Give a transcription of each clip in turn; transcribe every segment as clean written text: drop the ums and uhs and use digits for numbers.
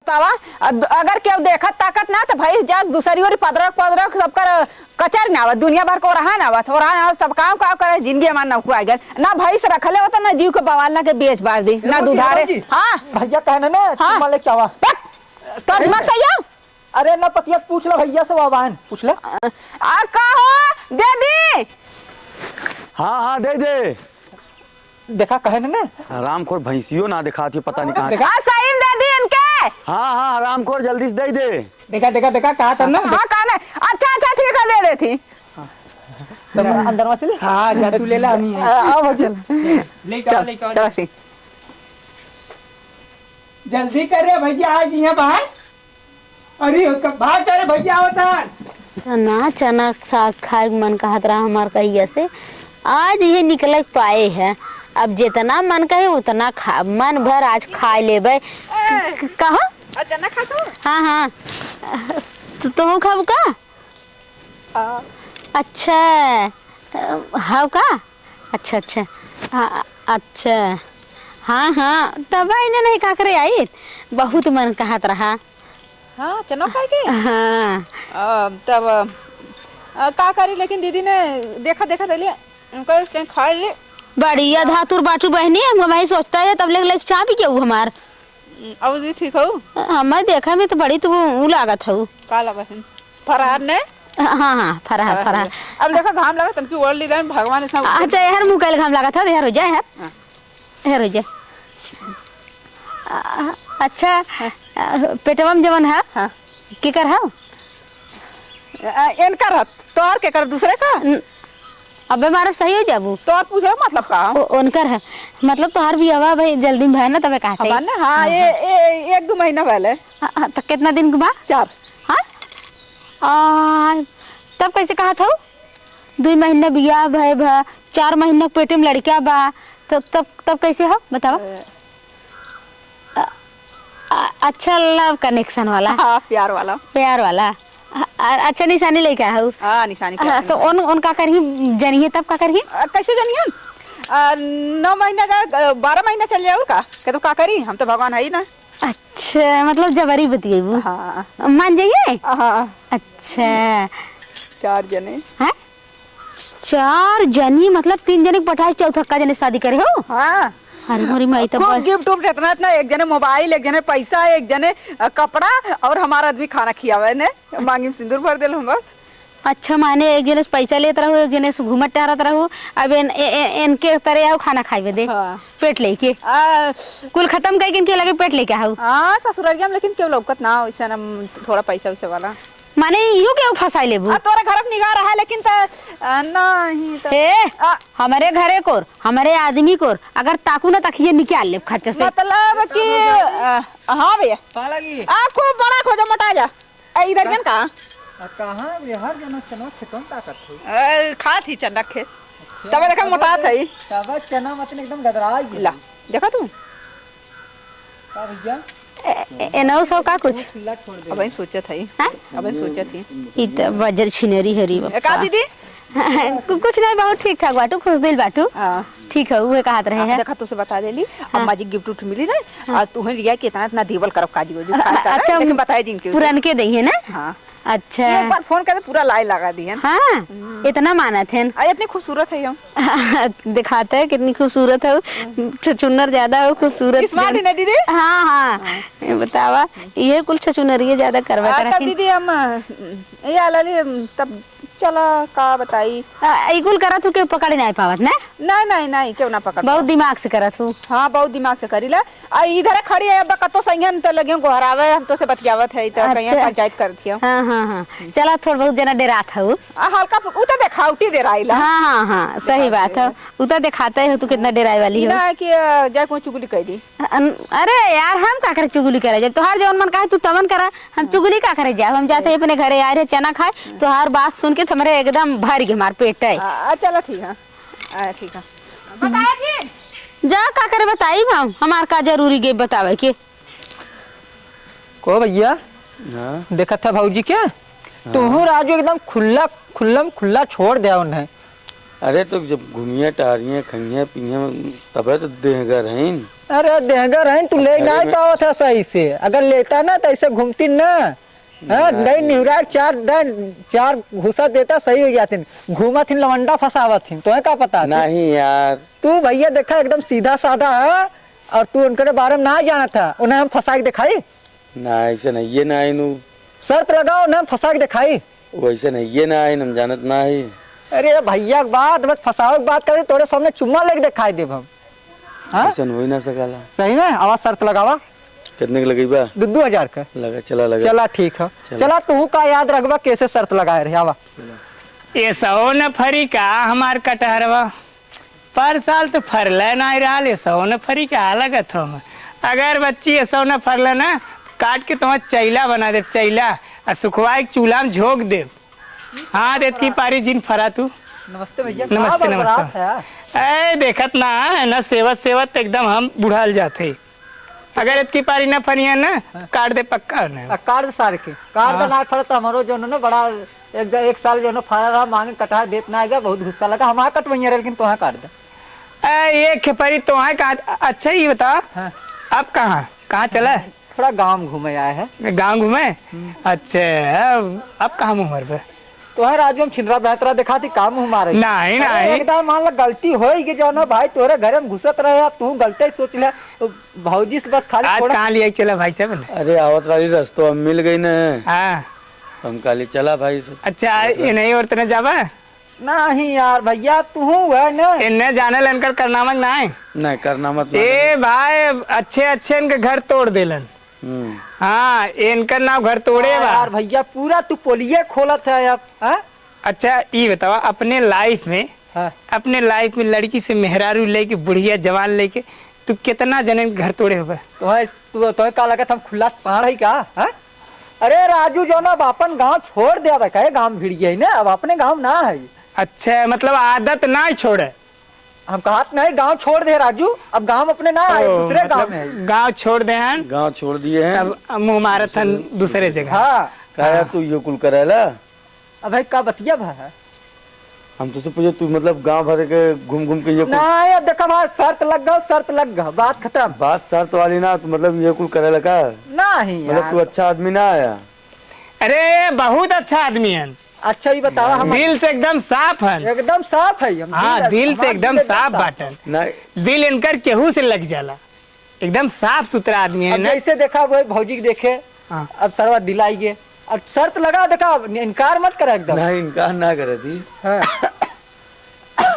बतावा अगर केहू देखत ताकत ना तो भाई जा दूसरी ओर पदरक पदरक सबकर कचर ना आवत दुनिया भर को रहा ना आवत हो रहा ना सब काम काम करे जिंदगी मान ना हुआ गया ना भैंस रखले होता ना जीव के बवाल ना के बेच बाज दी ना दुधारे। हाँ भैया कहना ना हाँ ले क्या हुआ तो दिमाग सही है। अरे ना पतिया पूछ ला भैया से वाबान पूछ ले आ कहो दे दी। हाँ हाँ दे दे। देखा कहे ना हरामखोर भैंसियो ना दिखाती पता नहीं कहाँ। हाँ सही में दे दी इनके। हाँ हाँ हरामखोर जल्दी से दे दे। देखा देखा देखा कहा था ना। हाँ कहा अच्छा अच्छा ठीक है दे देती। तो अंदर में चले। हाँ जा तू ले ला नहीं आओ चल चल चल ठीक जल्दी करे भैया आज यहाँ बाहर। अरे बाहर करे भैया आवता ना चना साग खाए मन कहत रहा हमार कहिया से आज ये निकल पाए है। अब जितना मन कहे उतना खा मन भर आज खा लेबे। कहो चना खा तो। हाँ हाँ तो तुम खाओ का। अच्छा हाँ का अच्छा अच्छा हाँ अच्छा हाँ हाँ तब इन्हें नहीं का करे आई बहुत मन कहत रहा। हाँ चना खाए के। हाँ तब का करी लेकिन दीदी ने देखा देखा ले उनका खा ले बढ़िया धातुर बाटू बहनी हम वही सोचता है तब ले चाह भी क्या हमार अब भी ठीक हो हमारे देखा में तो बड़ी तो वो लागत हो का लगा फरहार ने। हाँ हाँ फरहार फरहार अब देखो घाम लगा तनकी ओढ़ ली रहे भगवान इतना। अच्छा यार मुँह कल घाम लगा था यार हो जाए यार हो जाए। अच्छा पेटवा में जवन है हाँ की कर है इनकर तोर के कर दूसरे का अबे मारा सही हो जाबू तोर पूछो मतलब का उनकर है मतलब तोहार भी हवा भाई जल्दी में है ना तबे कहते हमार ना। हाँ ये एक दो महीना पहले। तो कितना दिन के बाद 4। हाँ तब कैसे कहा था 2 महीना बिया भाई 4 महीना पेटे में लड़का बा तब कैसे हो बताओ। अच्छा लव कनेक्शन वाला। हाँ प्यार वाला अच्छा निशानी लेके आओ। हाँ निशानी तो उन का करही जनिए तब का करही कैसे जनियन 9 महीना का 12 महीना चल जाओ का के तो का करी हम तो भगवान है ही ना। अच्छा मतलब जबरी बतिएबू। हाँ मान जाइए। हाँ अच्छा 4 जने हैं 4 जनी मतलब 3 जने पठाए चौथा जने शादी करे हो। हाँ अरे मोरी माई तो गिफ्ट उफ्ट इतना इतना एक जने मोबाइल एक जने पैसा एक जने कपड़ा और हमारा आदमी खाना खियावे ने मांगी में सिंदूर भर देल हम बस। अच्छा माने एक जने से पैसा लेत रहो एक जने से घूमत टहरत रहो अब इनके तरह आओ खाना खाइबे दे। हाँ। पेट लेके कुल खत्म कर के लगे पेट लेके आओ। हाँ ससुरालिया में लेकिन क्यों लौकत ना वैसे ना थोड़ा पैसा वैसा वाला माने यू के फसाई लेबू। तोरा घर में निगाह रहा लेकिन नहीं तो हमारे घरे कोर हमारे आदमी कोर अगर ताकू ना तकिए निकाल ले खर्चे से मतलब कि हाँ भैया खूब बड़ा खोजा मोटा जा इधर जन का कहाँ हर जना चना खेतों ताकत हो खा थी चना खेत तब देखा मोटा था तब चना मतलब एकदम गदरा ला देखा तू का भैया एनो सो का कुछ अब सोचा था अब सोचा थी ई त बजर छिनरी हरी का दीदी कुछ नहीं बहुत ठीक ठाक बाटू खुश दिल बाटू ठीक है वो कहत रहे हैं। देखा तो से बता देली अब माजी गिफ्ट उठ मिली ना और तुम्हें लिया कितना इतना देवल करब काजी हो जो अच्छा लेकिन बताए दिन के पुरान के दही है ना। हाँ अच्छा एक बार फोन करके पूरा लाई लगा दिए। हाँ इतना मानत है इतनी खूबसूरत है हम दिखाते है कितनी खूबसूरत है छछुनर ज्यादा हो खूबसूरत स्मार्ट है ना दीदी। हाँ हाँ बतावा ये कुल छछुनरिये ज्यादा करवा कर दीदी हम ये आलली तब चला का बताई इकुल करत हूँ के पकड़ नहीं पावत ना। नहीं क्यों ना पकड़ बहुत दिमाग से करत हूँ। हाँ बहुत दिमाग से करी ला इधर खड़ी है अब कतो संगन तो लगे गोहरावे हम तो से बतियावत है तो कहीं पंचायत करती है। हाँ चला थोड़ा बहुत जना डेरात हूँ हल्का उता देखावटी दे रही ला। हाँ सही बात है उता दिखाते है तू कितना डेराई वाली हो ना कि जाए कोई चुगली कर दी। अरे यार हम का करे चुगली करे जब तोहार जौन मन कहे तू तमन करा हम चुगली का करे जाए हम जाते अपने घरे आ रहे चना खाए तोहार बात सुन के तुम्हारे एकदम भर गए हमार पेट है। चलो ठीक है ठीक है बताया कि जा का करे बताई हम हमार का जरूरी गे बतावे के को भैया देखा था भाऊजी क्या तू राजू एकदम खुला खुल्ला छोड़ दिया उन्हें अरे तो जब घूमिए टहरिए खाइए पिए तब तो देहगर हैं। अरे देहगर है तू ले ना अरे पाओ था सही से, अगर लेता ना तो ऐसे घूमती ना। हाँ नहीं निहुरा चार घुसा देता सही हो जाती, घूमा थी लवंडा फसावा थी, तुम्हें क्या पता? नहीं यार तू भैया देखा एकदम सीधा साधा है, और तू उनके बारे में ना जाना था, उन्हें हम फंसा के दिखाई। ना ऐसे नहीं ये ना नु शर्त लगाओ ना फंसा के दिखाई। वैसे नहीं ये ना हम जानत ना है। अरे भैया के बात बस फंसावे के बात करे, तोरे सामने चुम्मा लेके दिखाई देब हम। हाँ ऐसा हो ही ना सकला। सही में आवाज शर्त लगावा। कितने के लगेबा? 2,000 का लगा चला लगा चला ठीक है। चला तू का याद रखबा कैसे शर्त लगाए रहे आवा। ये सौ न फरी का हमार कटहरवा पर साल तो फरले ना रहा। ये सौ न फरी का लगत हो, अगर बच्ची ये सौ न फरले ना काट के तुम्हें चैला बना दे, चैला और सुखवा एक चूल्हा में झोंक दे। हाँ देत की पारी जिन फरा तू। नमस्ते भैया। नमस्ते का बरात नमस्ते। है? ए देखत ना है ना सेवत सेवत एकदम हम बुढ़ाल जाते। अगर इतकी पारी ना फरी है ना काट दे पक्का ना। कार्ड सार के कार्ड ना फरत हमारो जो ना बड़ा एक साल जो ना फरा रहा मांगे कटहा देत ना आएगा, बहुत गुस्सा लगा। हमारा कटवैया लेकिन तोहा काट दे। ये खेपरी तो है काट। अच्छा ये बता हाँ। अब कहाँ चला? थोड़ा गांव घूमे आए हैं। गाँव घूमे? अच्छा अब कहाँ उम्र पे? तो है राजू हम छिनरा बेहतरा दिखाती काम हमारे। नहीं नहीं एकदम मान लो गलती होगी जो ना भाई तोरे घरे में घुसत रहे, तू गलती ही सोच ले भौजी से बस खाली आज थोड़ा। कहाँ लिया चला भाई साहब ने? अरे आवत वाली रास्तों मिल गई ना, हाँ हम काली चला भाई से। अच्छा ये नहीं और तने जावा? नहीं यार भैया तू है ना इन्हें जाने लनकर करनामक ना है। नहीं करना मत ए भाई अच्छे अच्छे इनके घर तोड़ देलन। हाँ इनका नाम घर तोड़े बा। यार भैया पूरा तू पोलिये खोलत है अब। हाँ? अच्छा ये बतावा अपने लाइफ में हाँ। अपने लाइफ में लड़की से मेहरारू लेके बुढ़िया जवान लेके तू कितना जने घर तोड़े हो? तो का लगा हम खुला साढ़ है का? हाँ? अरे राजू जो ना अब अपन गांव छोड़ दिया भाई, कहे गांव भिड़ गया है ना, अब अपने गांव ना है। अच्छा मतलब आदत ना छोड़े। हम कहत नहीं गांव छोड़ दे राजू, अब गांव अपने ना है, दूसरे गांव में है। गाँव छोड़ दे हैं, गांव छोड़ दिए हैं। अब मुँह मारत हन दूसरे जगह। हाँ कहा तू ये कुल करेला? अब भाई का बतिया भाई हम तो पूछे तू मतलब गांव भर के घूम घूम के ये कुल नहीं। अब देखा भाई शर्त लग गो, शर्त लग गो, बात खत्म। बात शर्त वाली ना, तो मतलब ये कुल करेला का? नहीं मतलब तू अच्छा आदमी ना आया? अरे बहुत अच्छा आदमी है, अच्छा ही बतावा। हम दिल से एकदम साफ है। एकदम साफ है हम। हाँ दिल से एकदम साफ बाटन। नहीं दिल इनकर केहू से लग जाला, एकदम साफ सुथरा आदमी है अब ना। जैसे देखा वो भौजी के देखे, हाँ। अब सरवा दिलाइए, अब शर्त लगा देखा, इनकार मत करे एकदम। नहीं इनकार ना करे थी। हाँ।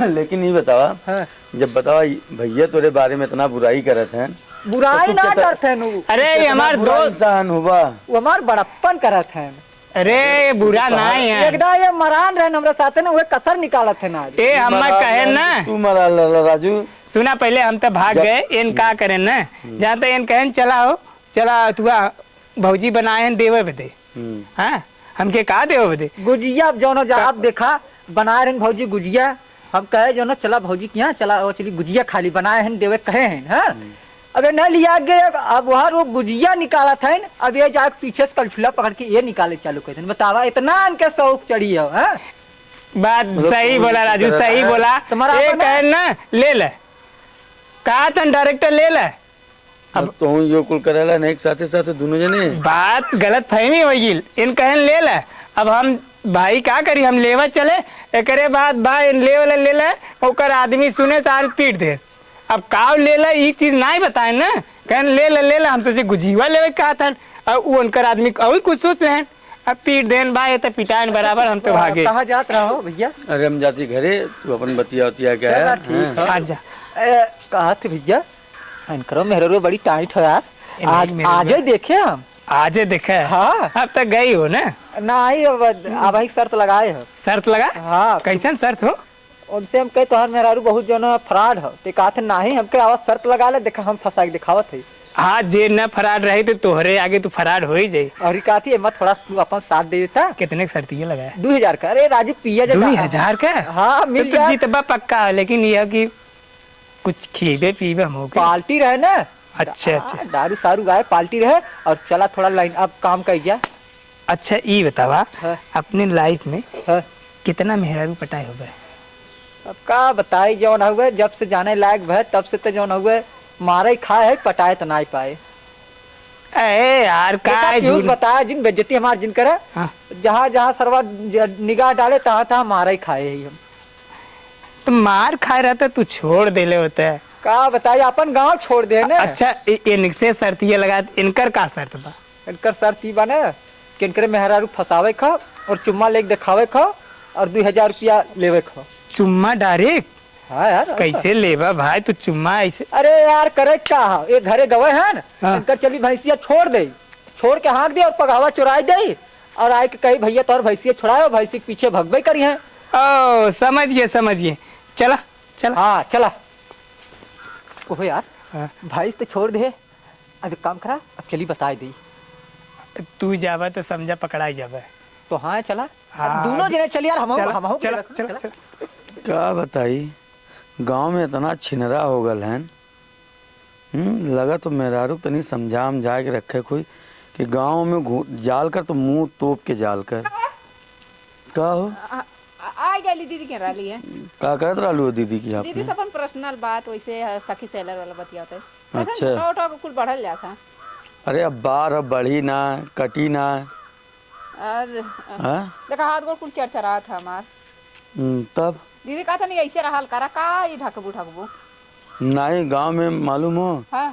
लेकिन ये बतावा, हाँ। जब बतावा भैया तेरे बारे में इतना बुराई करत हैं, बुराई ना करते हैं नु। अरे ये हमार बुरा दोस्त, इंसान हुआ। वो हमार बड़प्पन करत हैं। अरे बुरा ना है। एकदम ये मरान रहे हमरा साथे ना, वो कसर निकालत है ना। ए हम कहे ना, तू मरा राजू। सुना पहले हम तो भाग गए, इन का करें ना, जहाँ तक इन कहें चला हो चला तू भौजी बनाए हैं देवे बदे। हाँ हमके कहा देवे बदे गुजिया जो ना आप देखा बनाए रहे भौजी गुजिया, हम कहे जो ना चला भौजी के यहाँ चला, वो चली गुजिया खाली बनाए हैं देवे कहे हैं। हाँ अब ये न लिया गए, अब वहाँ वो गुजिया निकाला था, अब ये जाके पीछे से कलछुला पकड़ के ये निकाले चालू करते। बतावा इतना इनके शौक चढ़ी है। हाँ? बात सही बोला राजू, सही बोला। तुम्हारा ये अपना- कहे ना ले ले, कहा था डायरेक्टर ले ले। अब तो हूँ यो कुल करेला नहीं, साथे साथे दोनों जने बात गलत फहमी हो गई, इन कहन ले ले। अब हम भाई का करी, हम लेवा चले एकरे बाद भाई इन ले ले ओकर आदमी सुने साल पीट दे। अब काव ले ले ये चीज नहीं बताए ना, कहन ले ले हम सोचे गुजीवा लेवे कहा था, अब वो उनकर आदमी और कुछ सोच रहे हैं, अब पीट देन भाई तो पिटाइन बराबर, हम तो भागे। कहाँ जात रहा हो भैया? अरे हम जाती घरे, तू अपन बतिया उतिया क्या चला है? ठीक है। आजा कहा थे भैया इनकरो मेहरो बड़ी टाइट हो यार, आज मेहरो आज ही देखे हम। आजे देखा है। हाँ। अब तक गई हो ना? नहीं अब ही शर्त लगाए हो। शर्त लगा? हाँ कैसन शर्त हो? उनसे हम कहे तोहर मेहरारू बहुत जो ना फ्रॉड हो, ते कहा थे नहीं, हमके आवाज शर्त लगा ले, देखा हम फंसा के दिखावत है। हाँ जे न फराड रही तो तोहरे आगे तू फराड हो ही जाये। और कहा थी मत थोड़ा तू अपन साथ दे देता। कितने शर्त ये लगाया? 2000 का। अरे राजू पिया जा 2000 का? हाँ मिल तो जाए। जीतबा पक्का है, लेकिन यह कि कुछ खीबे पीबे हम पार्टी रहे ना। अच्छा अच्छा दारू सारू गाय पार्टी रहे, और चला थोड़ा लाइन अब काम कर गया। अच्छा ये बतावा, हाँ। अपने लाइफ में हाँ। कितना मेहरारू पटाए हो गए? अब का बताई जौन हुए जब से जाने लायक भय तब से तो जौन हुए मारे खाए है पटाए तो नहीं पाए। ए यार का यूज बताया जिन बेइज्जती हमार जिन करे हाँ। जहाँ जहाँ सरवा निगाह डाले तहाँ तहाँ मारे खाए ही हम। तो मार खाए रहता तू छोड़ देले होता है। का बताई अपन गांव छोड़ दे ने। अच्छा इनसे शर्त ये लगा इनकर का शर्त बा? इनकर शर्त ई बने कि इनकर मेहरारू फसावे खा और चुम्मा लेके दिखावे खा और 2000 रुपया लेवे खा। चुम्मा डायरेक्ट? हाँ यार कैसे लेबा भाई तू चुम्मा ऐसे? अरे यार करे क्या ये घरे गवे है ना हाँ। इनकर चली भैंसिया छोड़ दे छोड़ के हाँक दे और पगावा चुराई दे और आए के कही भैया तोर भैंसिया छुड़ाए भैंसी के पीछे भगवे करी है। ओ समझ गए चला चला। हाँ चला। ओहो यार हाँ। भैंस तो छोड़ दे अब एक काम करा अब चली बताई दी। तू जावा तो समझा पकड़ाई जावा। तो हाँ चला हाँ। अब दोनों जने चल यार हम चला चला चला चला। का बताई गांव में इतना छिनरा हो गल है। लगा तो मेहरारू तनी समझा के रखे कोई कि गांव में जाल कर तो मुंह तोप के जाल कर। का हो आ गई दीदी के रही है। का करत रहलू दीदी की दीदी आपने? तो अपन पर्सनल बात वैसे सखी सेलर वाला बतियाते हैं। अच्छा। छोटा छोटा कुल बढ़ल जाता। अरे अब बार अब बढ़ी ना कटी ना। और हाँ? देखा हाथ गोड़ कुल चरचरा था हमार। तब दीदी कहा था नहीं ऐसे रहल करा का ये ढकबू। नहीं गांव में मालूम हो हाँ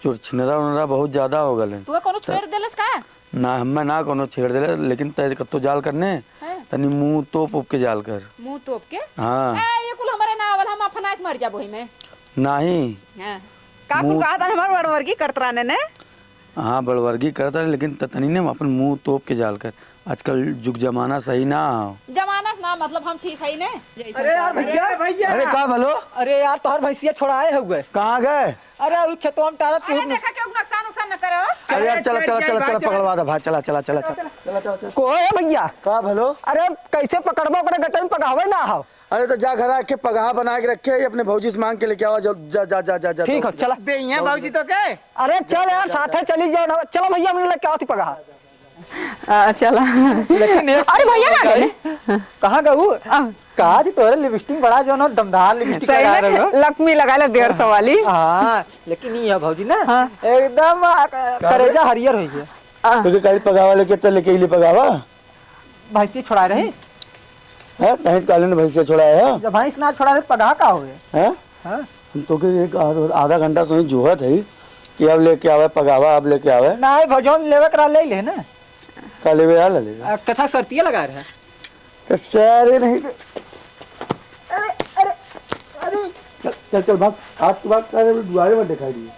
चोर छिनरा उनरा बहुत ज्यादा हो गल है। तू कोनो छेड़ देलस का? ना हमें ना कोनो छेड़ देले लेकिन तय कत्तो जाल करने हैं तनी मुंह तोप के जाल कर। मुंह तोप के हाँ ये कुल हमारे नावल हम अपना के मर जाबो ही में। नहीं हां का कुल कहा था हमार वड़वर्गी करतराने ने। हाँ बड़वर्गी करता है लेकिन तनी ने अपन मुंह तोप के जाल कर। आजकल जुग जमाना सही ना हो। जमाना ना मतलब हम ठीक है ने। अरे यार भैया अरे का भलो अरे यार तोहर भैंसिया छोड़ाए हुए। कहाँ गए? अरे उ खेतवा में टारत अरे देखा क्यों नुकसान न करो। अरे यार चला चला चला चला पकड़वा दे भाई चला चला चला चला। को है भैया का भलो? अरे कैसे पकड़बो करे गट्टे में पकावे ना हो। अरे तो जा घर आके पगाहा बना के रखे अपने भौजी से मांग के लेके आओ जा जा जा जा जा, जा ठीक है चला। देइया बाबूजी तो के? अरे चल यार साथे चली जाओ ना। चलो भैया मैंने लेके आओ पगा। चला लेकिन अरे भैया ना गए कहाँ गऊ कहा थी तोरे लिपस्टिक बड़ा जो ना दमदार लिपस्टिक लगा रहे हो। लक्ष्मी लगा ले 150 वाली। हाँ लेकिन ये भौजी ना एकदम करेजा हरियर हुई है। तो कहीं पगावा लेके तो लेके लिए पगावा भैंसी छोड़ा रहे है कहीं काले ने भैंसिया छोड़ाया है। जब भैंस ना छोड़ा रहे पगा का हुए हैं तो कि एक आधा घंटा सोई जुहत है कि अब लेके आवे पगावा अब लेके आवे ना भजन लेवे करा ले ले ना काले वे आला लेगा कथा सर्तिया लगा रहे तो सारे नहीं। अरे अरे अरे चल चल भाग आज भाग सारे दुआरे में दिखाई दिए।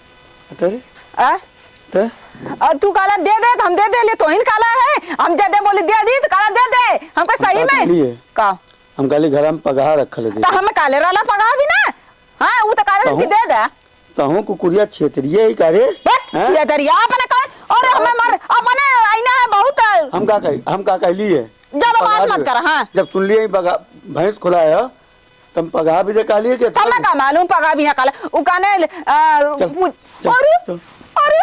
अरे आ तू काला दे दे तो हम दे दे ले तो इन काला है हम दे दे बोली दे दी तो काला दे दे हमको सही में का हम काली घर में पगाहा रखल है तो हम काले वाला पगा भी ना। हाँ वो तो काले की दे दे तो हूं कुकुरिया क्षेत्रीय ही करे ये दरिया अपने कर और हमें मर अपने आईना है बहुत। हम का कहली है ज्यादा बात मत कर। हाँ जब सुन लिए भैंस खुलाया तुम पगाहा भी देखा लिए कि हमें का मालूम पगा भी ना काला उ काने अरे